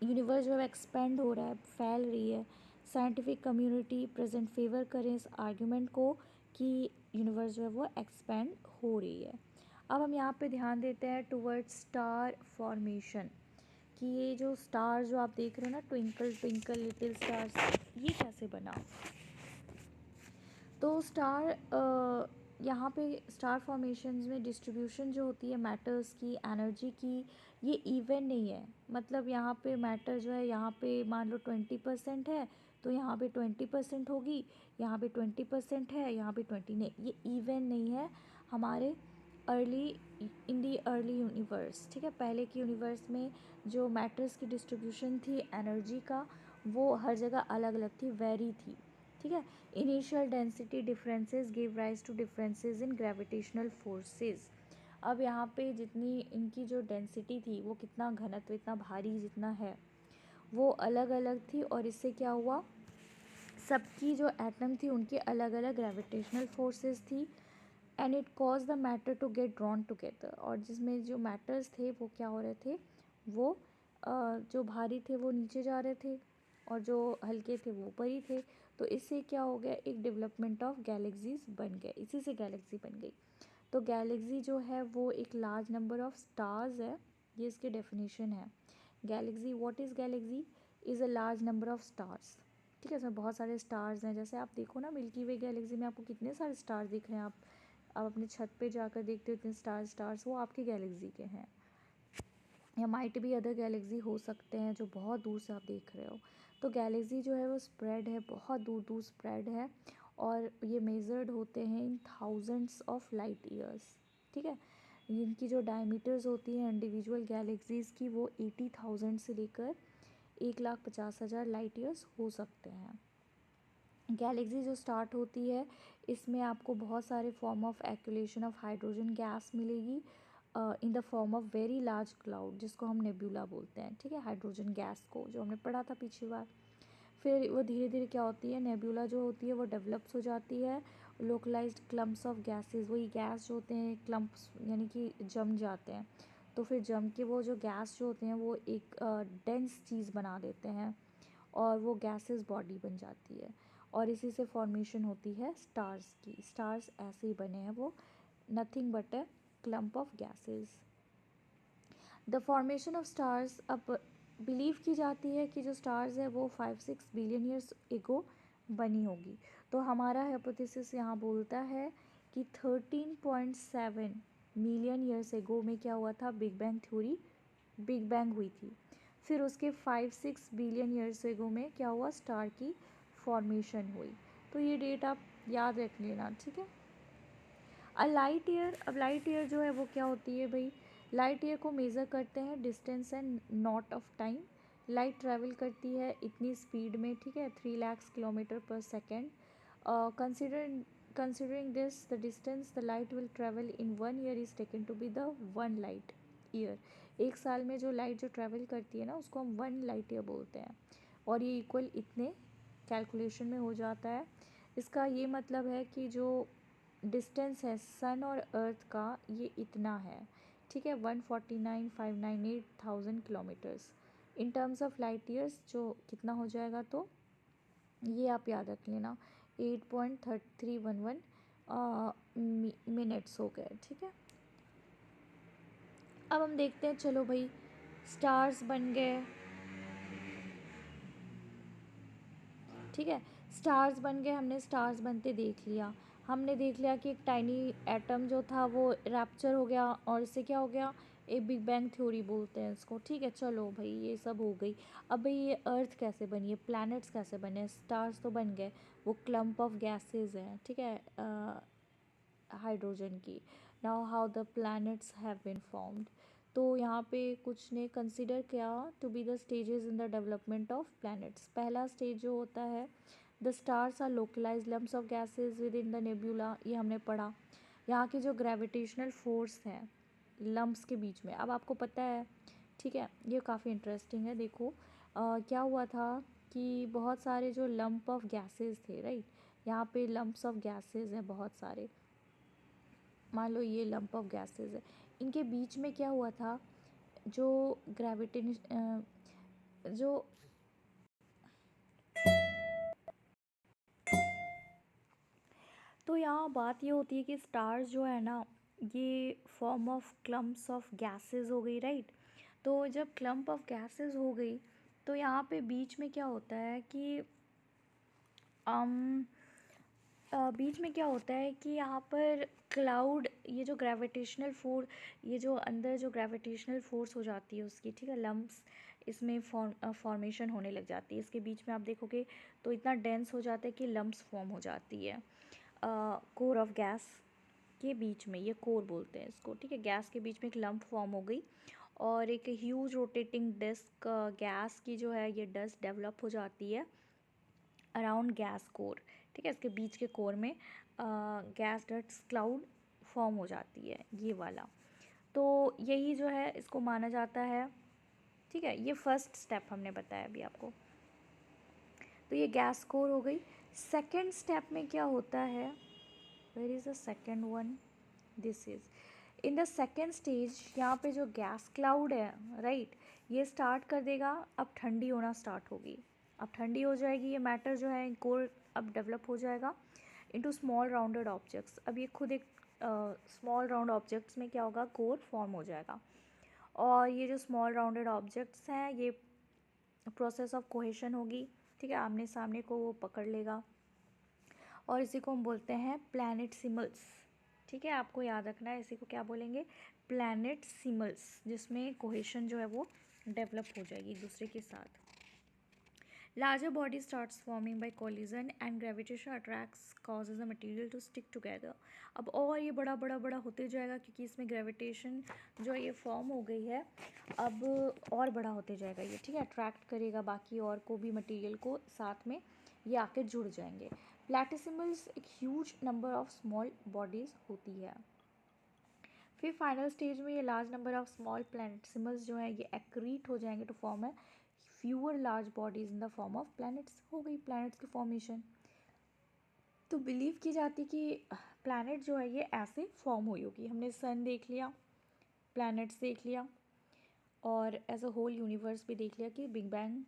यूनिवर्स जो है एक्सपेंड हो रहा है, फैल रही है. साइंटिफिक कम्युनिटी प्रेजेंट फेवर करें इस आर्ग्यूमेंट को कि यूनिवर्स जो है वो एक्सपेंड हो रही है. अब हम यहाँ पे ध्यान देते हैं टुवर्ड्स स्टार फॉर्मेशन, कि ये जो स्टार जो आप देख रहे हो ना, ट्विंकल ट्विंकल लिटिल स्टार्स, ये कैसे बना. तो स्टार यहाँ पे स्टार फॉर्मेशंस में डिस्ट्रीब्यूशन जो होती है मैटर्स की, एनर्जी की, ये इवन नहीं है. मतलब यहाँ पे मैटर जो है, यहाँ पे मान लो 20% है तो यहाँ पे 20% होगी, यहाँ पे 20% है, यहाँ पे 20 नहीं, ये इवन नहीं है. हमारे early in the early universe, ठीक है, पहले के यूनिवर्स में जो मैटर्स की डिस्ट्रीब्यूशन थी एनर्जी का, वो हर जगह अलग अलग थी, वेरी थी. ठीक है. Initial density differences give rise to differences in gravitational forces. अब यहाँ पे जितनी इनकी जो डेंसिटी थी, वो कितना घनत्व, इतना भारी जितना है, वो अलग अलग थी. और इससे क्या हुआ, सबकी जो एटम थी उनकी अलग अलग ग्रेविटेशनल फोर्सेस थी. And it cause the matter to get drawn together. और जिसमें जो मैटर्स थे वो क्या हो रहे थे, वो जो भारी थे वो नीचे जा रहे थे, और जो हल्के थे वो ऊपर ही थे. तो इससे क्या हो गया, एक डेवलपमेंट ऑफ गैलेक्सीज बन गए, इसी से गैलेक्सी बन गई. तो गैलेक्सी जो है वो एक लार्ज नंबर ऑफ स्टार्स है, ये इसके डेफिनेशन है. Galaxy, what is Galaxy, is a large number of stars. ठीक है, इसमें बहुत सारे स्टार्स हैं. जैसे आप देखो ना, मिल्की वे गैलेक्सी में आपको कितने सारे स्टार्स दिख रहे हैं. आप अपने छत पे जाकर देखते हो इतने स्टार्स, वो आपकी गैलेक्सी के हैं. या माइट भी अदर गैलेक्सी हो सकते हैं जो बहुत दूर से आप देख रहे हो. तो गैलेक्सी जो है वो स्प्रेड है, बहुत दूर दूर स्प्रेड है, और ये मेजर्ड होते हैं in thousands of light years. ठीक है. इनकी जो डायमीटर्स होती हैं इंडिविजुअल गैलेक्सीज़ की, वो 80,000 से लेकर 1,50,000 लाइट ईयर्स हो सकते हैं. गैलेक्सी जो स्टार्ट होती है, इसमें आपको बहुत सारे form of accumulation of hydrogen gas मिलेगी in the form of very large cloud, जिसको हम नेब्यूला बोलते हैं. ठीक है, हाइड्रोजन गैस को, जो हमने पढ़ा था पिछली बार. फिर वो धीरे धीरे क्या होती है, नेब्यूला जो होती है वो डेवलप्स हो जाती है. लोकलाइज्ड क्लम्प्स ऑफ गैसेस, वही गैस जो होते हैं क्लम्प्स, यानी कि जम जाते हैं. तो फिर जम के वो जो गैस जो होते हैं वो एक डेंस चीज़ बना देते हैं, और वो गैसेस बॉडी बन जाती है. और इसी से फॉर्मेशन होती है स्टार्स की. स्टार्स ऐसे ही बने हैं, वो nothing but a clump of gases. The formation of stars, अब बिलीव की जाती है कि जो स्टार्स है वो 5-6 बिलियन ईयर्स एगो बनी होगी. तो हमारा हाइपोथेसिस यहाँ बोलता है कि 13.7 मिलियन ईयर्स एगो में क्या हुआ था, big bang theory, big bang हुई थी. फिर उसके 5-6 बिलियन ईयर्स एगो में क्या हुआ, स्टार की फॉर्मेशन हुई. तो ये डेट आप याद रख लेना. ठीक है. लाइट ईयर, अब लाइट ईयर जो है वो क्या होती है भाई, लाइट ईयर को मेज़र करते हैं distance and not of time. Light travel करती है इतनी स्पीड में, ठीक है, 3 lakh kilometre per second. Considering this the distance the light will travel in 1 year is taken to be the 1 light year. एक साल में जो लाइट जो ट्रैवल करती है ना, उसको हम 1 लाइट ईयर बोलते हैं. और ये इक्वल इतने कैलकुलेशन में हो जाता है. इसका ये मतलब है कि जो डिस्टेंस है सन और अर्थ का, ये इतना है. ठीक है, 149,598,000 kilometres. In terms of light years जो कितना हो जाएगा, तो ये आप याद रख लेना, 8.3311 मिनट्स हो गए. ठीक है. अब हम देखते हैं, चलो भाई, स्टार्स बन गए. ठीक है, स्टार्स बन गए, हमने स्टार्स बनते देख लिया. हमने देख लिया कि एक टाइनी एटम जो था वो रैप्चर हो गया, और इससे क्या हो गया, एक बिग बैंग थ्योरी बोलते हैं इसको. ठीक है, चलो भाई, ये सब हो गई. अब भाई ये अर्थ कैसे बनी है, प्लैनेट्स कैसे बने, स्टार्स तो बन गए, वो क्लम्प ऑफ गैसेज हैं. ठीक है, हाइड्रोजन की. Now how the planets have been formed. तो यहाँ पे कुछ ने कंसिडर किया to be the stages in the development of planets. पहला स्टेज जो होता है, the stars are localise lumps of gases within the nebula, ये हमने पढ़ा. यहाँ की जो ग्रेविटेशनल फोर्स है, लम्प्स के बीच में। अब आपको पता है, ठीक है, ये काफ़ी इंटरेस्टिंग है। देखो क्या हुआ था कि बहुत सारे जो लंप ऑफ गैसेस थे, राइट, यहाँ पे लंप्स ऑफ गैसेस हैं बहुत सारे। मान लो ये लंप ऑफ गैसेस है, इनके बीच में क्या हुआ था, जो ग्रेविटी जो तो यहाँ बात ये होती है कि स्टार्स जो है ना, ये form of clumps of gases हो गई, राइट। तो जब क्लम्प ऑफ गैसेस हो गई तो यहाँ पे बीच में क्या होता है कि बीच में क्या होता है कि यहाँ पर क्लाउड, ये जो ग्रेविटेशनल फोर्स, ये जो अंदर जो ग्रेविटेशनल फोर्स हो जाती है उसकी, ठीक है, लम्प्स इसमें फॉर्मेशन होने लग जाती है। इसके बीच में आप देखोगे तो इतना डेंस हो जाता है कि लम्प्स फॉर्म हो जाती है कोर ऑफ गैस के बीच में, ये कोर बोलते हैं इसको, ठीक है। गैस के बीच में एक लंप फॉर्म हो गई और एक ह्यूज रोटेटिंग डिस्क गैस की जो है ये डस्ट डेवलप हो जाती है अराउंड गैस कोर, ठीक है। इसके बीच के कोर में गैस डस्ट क्लाउड फॉर्म हो जाती है, ये वाला। तो यही जो है इसको माना जाता है, ठीक है। ये फर्स्ट स्टेप हमने बताया अभी आपको। तो ये गैस कोर हो गई। सेकेंड स्टेप में क्या होता है, where is the second one, this is in the second stage. यहाँ पे जो गैस क्लाउड है, राइट, ये स्टार्ट कर देगा, अब ठंडी होना स्टार्ट होगी। अब ठंडी हो जाएगी, ये मैटर जो है कोर अब डेवलप हो जाएगा इनटू स्मॉल राउंडेड ऑब्जेक्ट्स। अब ये खुद एक स्मॉल राउंड ऑब्जेक्ट्स में क्या होगा, कोर फॉर्म हो जाएगा। और ये जो स्मॉल राउंडेड ऑब्जेक्ट्स हैं, ये प्रोसेस ऑफ कोहेशन होगी, ठीक है, आमने सामने को वो पकड़ लेगा और इसी को हम बोलते हैं प्लैनेट सिमल्स, ठीक है। आपको याद रखना है इसी को क्या बोलेंगे, प्लैनेट सिमल्स, जिसमें कोहेशन जो है वो डेवलप हो जाएगी एक दूसरे के साथ। Larger body starts forming by collision and gravitation attracts causes the material to stick together. अब और ये बड़ा बड़ा बड़ा होते जाएगा क्योंकि इसमें ग्रेविटेशन जो ये फॉर्म हो गई है, अब और बड़ा होते जाएगा ये, ठीक है। अट्रैक्ट करेगा बाकी और को भी मटेरियल को, साथ में ये आके जुड़ जाएंगे। प्लैटिसिमल्स एक huge number of small bodies होती है। फिर फाइनल स्टेज में ये लार्ज नंबर ऑफ स्मॉल प्लैनेटसिमल्स जो है ये एक्रीट हो जाएंगे टू फॉर्म है fewer large bodies in the form of planets. हो गई प्लैनेट्स की फॉर्मेशन। तो बिलीव की जाती कि प्लैनेट जो है ये ऐसे फॉर्म हुई होगी। हमने सन देख लिया, प्लैनेट्स देख लिया और एज अ होल यूनिवर्स भी देख लिया कि बिग बैंग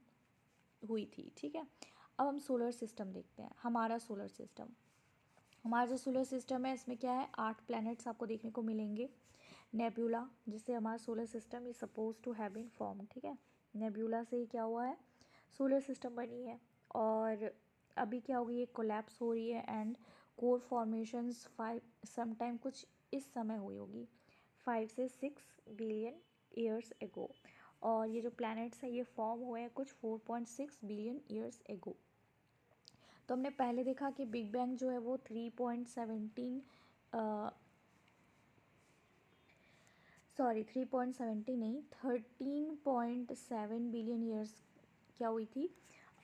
हुई थी, ठीक है। अब हम सोलर सिस्टम देखते हैं। हमारा सोलर सिस्टम, हमारा जो सोलर सिस्टम है इसमें क्या है, 8 प्लैनेट्स आपको देखने को मिलेंगे। नेब्यूला, जिससे हमारा solar system is suppose to have been form, ठीक है। नेब्यूला से ही क्या हुआ है, सोलर सिस्टम बनी है। और अभी क्या होगी, ये कोलैप्स हो रही है एंड कोर फॉर्मेशंस 5 समटाइम कुछ इस समय हुई होगी 5 से 6 बिलियन ईयर्स एगो। और ये जो प्लैनेट्स हैं ये फॉर्म हुए हैं कुछ 4.6 बिलियन ईयर्स एगो। तो हमने पहले देखा कि बिग बैंग जो है वो 3.70 नहीं, 13.7 बिलियन ईयर्स क्या हुई थी,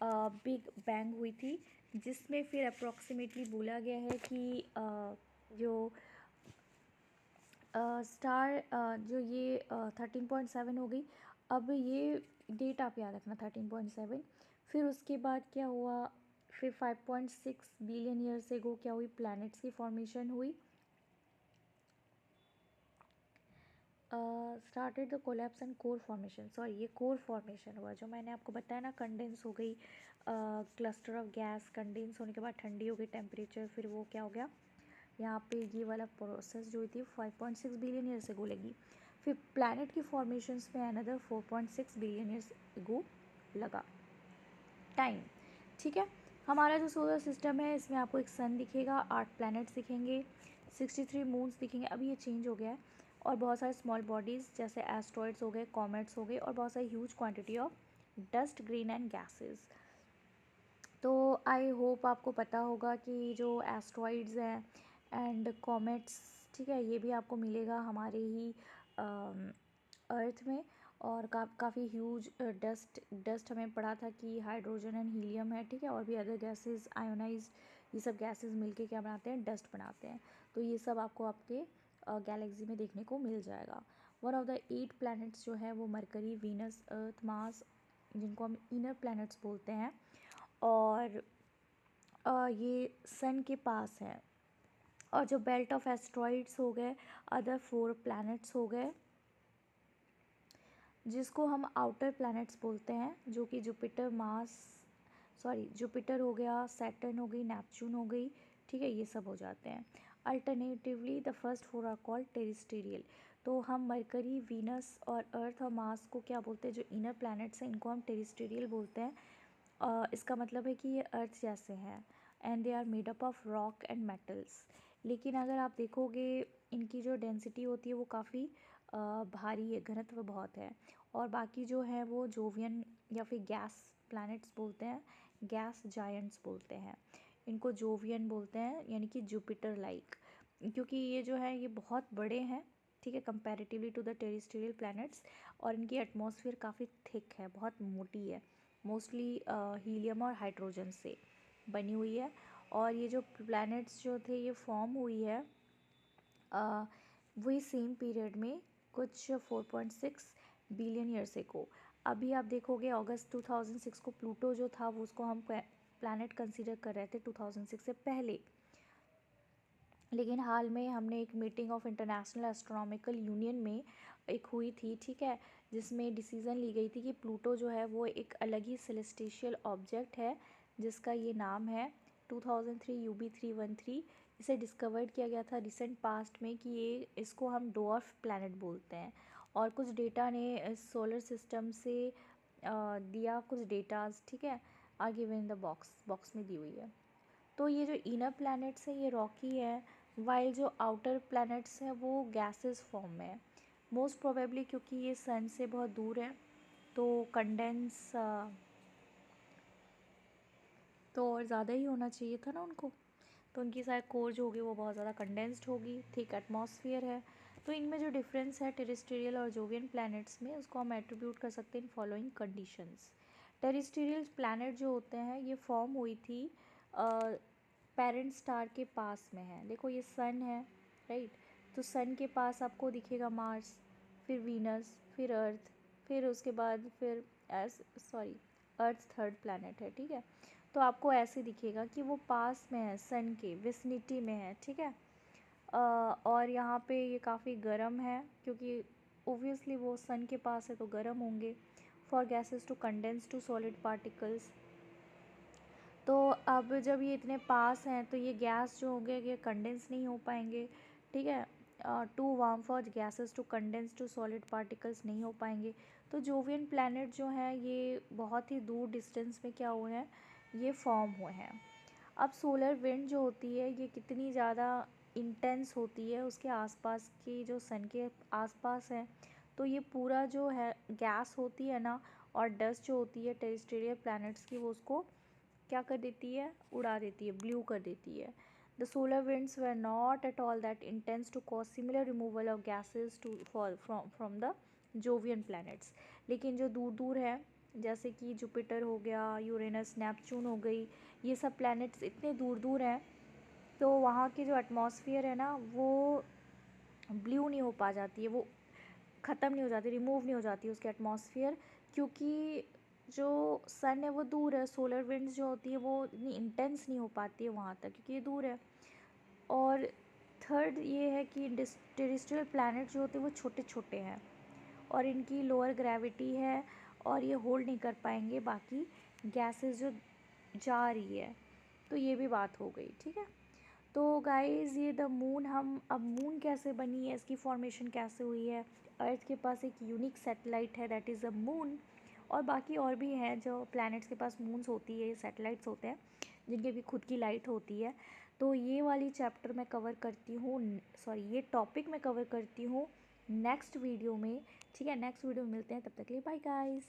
बिग बैंग हुई थी। जिसमें फिर अप्रॉक्सीमेटली बोला गया है कि जो स्टार जो ये 13.7 हो गई। अब ये डेट आप याद रखना 13.7। फिर उसके बाद क्या हुआ, फिर 5.6 बिलियन ईयर से गो क्या हुई, प्लैनेट्स की फॉर्मेशन हुई। Started the collapse and core formation, sorry ये कोर फॉर्मेशन हुआ जो मैंने आपको बताया ना, कंडेंस हो गई क्लस्टर ऑफ गैस, कंडेंस होने के बाद ठंडी हो गई टेम्परेचर, फिर वो क्या हो गया, यहाँ पे ये वाला प्रोसेस जो हुई थी 5.6 बिलियन ईयर्स एगो लगी। फिर प्लैनेट की फॉर्मेशंस में अनदर 4.6 बिलियन ईयर्स एगो लगा टाइम, ठीक है। हमारा जो सोलर सिस्टम है इसमें आपको एक सन दिखेगा, 8 प्लैनेट्स दिखेंगे, 63 मून्स दिखेंगे। अभी ये चेंज हो गया है। और बहुत सारे स्मॉल बॉडीज़ जैसे एस्ट्रॉइड्स हो गए, कॉमेट्स हो गए और बहुत सारी huge quantity of dust, grain and gases. तो आई होप आपको पता होगा कि जो एस्ट्रॉइड्स हैं एंड कॉमेट्स, ठीक है, ये भी आपको मिलेगा हमारे ही अर्थ में। और काफ़ी ह्यूज डस्ट हमें पड़ा था कि हाइड्रोजन एंड हीलियम है, ठीक है, और भी अदर गैसेस आयोनाइज, ये सब गैसेस मिलके क्या बनाते हैं, डस्ट बनाते हैं। तो ये सब आपको आपके गैलेक्सी में देखने को मिल जाएगा। वन ऑफ द 8 प्लैनेट्स जो है वो मरकरी, वीनस, अर्थ, मार्स, जिनको हम इनर प्लैनेट्स बोलते हैं, और ये सन के पास है। और जो बेल्ट ऑफ एस्ट्रॉइड्स हो गए, अदर 4 प्लैनेट्स हो गए, जिसको हम आउटर प्लैनेट्स बोलते हैं, जो कि जुपिटर हो गया, सैटर्न हो गई, नेपच्यून हो गई, ठीक है, ये सब हो जाते हैं। Alternatively the first 4 are called terrestrial. तो हम मरकरी, वीनस और अर्थ और मार्स को क्या बोलते हैं, जो इनर प्लैनेट्स हैं इनको हम टेरेस्टेरियल बोलते हैं। इसका मतलब है कि ये अर्थ जैसे हैं, and they are made up of rock and metals. लेकिन अगर आप देखोगे इनकी जो डेंसिटी होती है वो काफ़ी भारी है, घनत्व बहुत है। और बाकी जो है वो जोवियन या फिर गैस प्लैनेट्स बोलते हैं, गैस जायंट्स बोलते हैं। इनको जोवियन बोलते हैं, यानी कि जुपिटर लाइक, क्योंकि ये जो है ये बहुत बड़े हैं, ठीक है, comparatively to the terrestrial planets. और इनकी एटमॉस्फेयर काफ़ी थिक है, बहुत मोटी है, मोस्टली हीलियम और हाइड्रोजन से बनी हुई है। और ये जो प्लैनेट्स जो थे ये फॉर्म हुई है वही सेम पीरियड में, कुछ 4.6 बिलियन ईयर्स को। अभी आप देखोगे अगस्त 2006 को प्लूटो जो था वो उसको हम प्लैनेट कंसीडर कर रहे थे 2006 से पहले। लेकिन हाल में हमने एक meeting of international astronomical union में एक हुई थी, ठीक है, जिसमें डिसीज़न ली गई थी कि प्लूटो जो है वो एक अलग ही सेलेस्टिशियल ऑब्जेक्ट है, जिसका ये नाम है 2003 UB313। इसे डिस्कवर्ड किया गया था रिसेंट पास्ट में कि ये इसको हम डॉर्फ प्लैनेट बोलते हैं। और कुछ डेटा ने इस सोलर सिस्टम से दिया, कुछ डेटाज, ठीक है, are given in the box में दी हुई है। तो ये जो इनर प्लैनेट्स हैं ये रॉकी है, वाइल जो आउटर प्लैनेट्स हैं वो गैसेस फॉर्म में है। मोस्ट प्रोबेबली क्योंकि ये सन से बहुत दूर है तो कंडेंस तो और ज़्यादा ही होना चाहिए था ना उनको, तो उनकी शायद कोर जो होगी वो बहुत ज़्यादा कंडेंस्ड होगी, थिक एटमॉस्फेयर है। तो इनमें जो डिफरेंस है टेरेस्ट्रियल और जोवियन प्लैनेट्स में, उसको हम एट्रीब्यूट कर सकते हैं in following conditions. Terrestrial planet जो होते हैं ये फॉर्म हुई थी पेरेंट स्टार के पास में है। देखो ये सन है, राइट, तो सन के पास आपको दिखेगा मार्स, फिर वीनस, फिर अर्थ, फिर उसके बाद फिर अर्थ थर्ड प्लैनेट है, ठीक है। तो आपको ऐसे दिखेगा कि वो पास में है, सन के विसिनिटी में है, ठीक है। और यहाँ पे ये काफ़ी गर्म है, क्योंकि ओबियसली वो सन के पास है तो गर्म होंगे। For gases to condense to solid particles, तो अब जब ये इतने पास हैं तो ये गैस जो होंगे ये कंडेंस नहीं हो पाएंगे, ठीक है। Too warm for gases to condense to solid particles नहीं हो पाएंगे। तो जोवियन प्लैनेट जो हैं ये बहुत ही दूर डिस्टेंस में क्या हुए हैं, ये फॉर्म हुए हैं। अब सोलर विंड जो होती है ये कितनी ज़्यादा इंटेंस होती है उसके आसपास की, जो सन के आसपास है, तो ये पूरा जो है गैस होती है ना, और डस्ट जो होती है टेरेस्ट्रियल प्लैनेट्स की, वो उसको क्या कर देती है, उड़ा देती है, ब्लू कर देती है। The solar winds were not at all that intense to cause similar removal of gases to fall from the Jovian planets. लेकिन जो दूर दूर है, जैसे कि जुपिटर हो गया, यूरेनस, नेपच्यून हो गई, ये सब प्लैनेट्स इतने दूर दूर हैं, तो वहाँ की जो एटमॉस्फेयर है ना वो ब्लू नहीं हो पा जाती है, वो ख़त्म नहीं हो जाती, रिमूव नहीं हो जाती उसकी एटमॉस्फेयर, क्योंकि जो सन है वो दूर है। सोलर विंड्स जो होती है वो इतनी इंटेंस नहीं हो पाती है वहाँ तक, क्योंकि ये दूर है। और थर्ड ये है कि टेरेस्ट्रियल प्लैनेट जो होते हैं वो छोटे छोटे हैं और इनकी लोअर ग्रेविटी है, और ये होल्ड नहीं कर पाएंगे बाकी गैसेस जो जा रही है। तो ये भी बात हो गई, ठीक है। तो गाइज़ ये द मून, हम अब मून कैसे बनी है, इसकी फॉर्मेशन कैसे हुई है। अर्थ के पास एक यूनिक सैटेलाइट है, दैट इज़ अ मून। और बाकी और भी हैं जो प्लैनेट्स के पास मून्स होती है, सैटेलाइट्स होते हैं जिनके भी खुद की लाइट होती है। तो ये वाली चैप्टर मैं कवर करती हूँ, ये टॉपिक मैं कवर करती हूँ नेक्स्ट वीडियो में, ठीक है। नेक्स्ट वीडियो में मिलते हैं, तब तक के लिए बाय गाइज़।